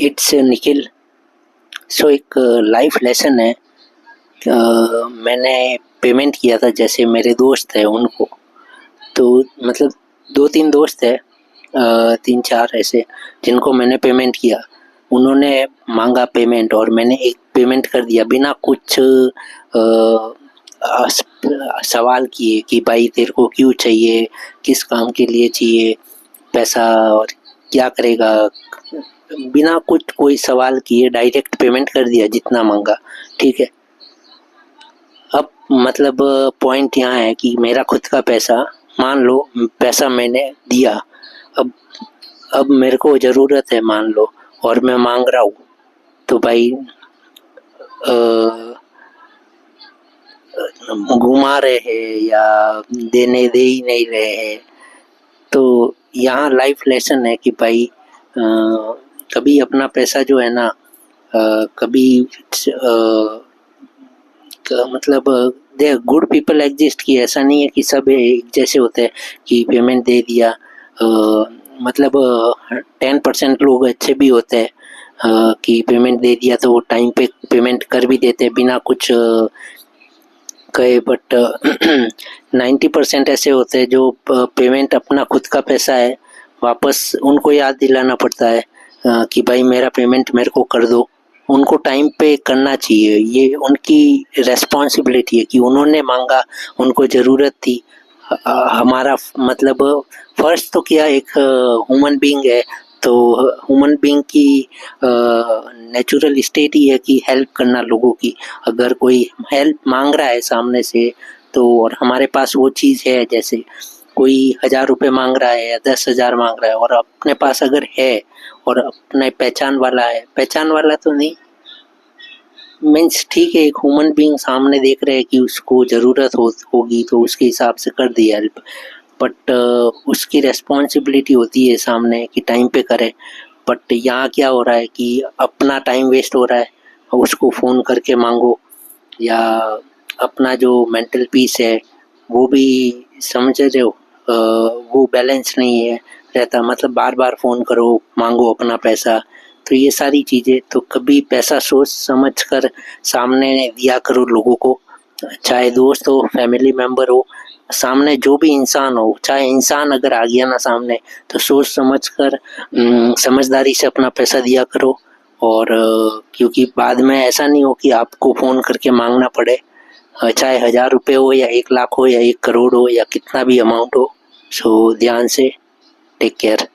It's Nikhil. सो एक life lesson है। मैंने पेमेंट किया था, जैसे मेरे दोस्त है उनको, तो मतलब 2-3 दोस्त है, 3-4 ऐसे जिनको मैंने पेमेंट किया। उन्होंने मांगा पेमेंट और मैंने एक पेमेंट कर दिया बिना कुछ सवाल किए कि भाई तेरे को क्यों चाहिए, किस काम के लिए चाहिए पैसा और क्या करेगा। बिना कुछ कोई सवाल किए डायरेक्ट पेमेंट कर दिया जितना मांगा। ठीक है। अब मतलब पॉइंट यहाँ है कि मेरा खुद का पैसा, मान लो पैसा मैंने दिया, अब अब मेरे को ज़रूरत है मान लो, और मैं मांग रहा हूँ, तो भाई घुमा रहे हैं या देने दे ही नहीं रहे हैं। तो यहाँ लाइफ लेसन है कि भाई कभी अपना पैसा जो है ना, कभी मतलब दे गुड पीपल एग्जिस्ट, कि ऐसा नहीं है कि सब एक जैसे होते हैं कि पेमेंट दे दिया। मतलब 10% लोग अच्छे भी होते हैं कि पेमेंट दे दिया तो वो टाइम पे पेमेंट कर भी देते हैं बिना कुछ कहे। बट 90% ऐसे होते हैं जो पेमेंट अपना खुद का पैसा है, वापस उनको याद दिलाना पड़ता है कि भाई मेरा पेमेंट मेरे को कर दो। उनको टाइम पे करना चाहिए, ये उनकी रेस्पॉन्सिबिलिटी है कि उन्होंने मांगा, उनको ज़रूरत थी। हमारा मतलब फर्स्ट तो क्या, एक ह्यूमन बीइंग है, तो ह्यूमन बीइंग की नेचुरल स्टेट ही है कि हेल्प करना लोगों की। अगर कोई हेल्प मांग रहा है सामने से, तो और हमारे पास वो चीज़ है, जैसे कोई 1000 रुपये मांग रहा है या 10,000 मांग रहा है, और अपने पास अगर है और अपने पहचान वाला है, पहचान वाला तो नहीं मीन्स ठीक है, एक ह्यूमन बीइंग सामने देख रहे हैं कि उसको ज़रूरत होगी तो उसके हिसाब से कर दी हेल्प। बट उसकी रेस्पॉन्सिबिलिटी होती है सामने कि टाइम पे करे। बट यहाँ क्या हो रहा है कि अपना टाइम वेस्ट हो रहा है, उसको फ़ोन करके मांगो, या अपना जो मेंटल पीस है वो भी, समझ रहे हो, वो बैलेंस नहीं है रहता। मतलब बार बार फ़ोन करो, मांगो अपना पैसा। तो ये सारी चीज़ें, तो कभी पैसा सोच समझ कर सामने दिया करो लोगों को, चाहे दोस्त हो, फैमिली मेम्बर हो, सामने जो भी इंसान हो। चाहे इंसान अगर आ गया ना सामने, तो सोच समझ कर समझदारी से अपना पैसा दिया करो। और क्योंकि बाद में ऐसा नहीं हो कि आपको फ़ोन करके मांगना पड़े, चाहे 1000 रुपये हो या 1 लाख हो या 1 करोड़ हो या कितना भी अमाउंट हो। सो ध्यान से टेक केयर।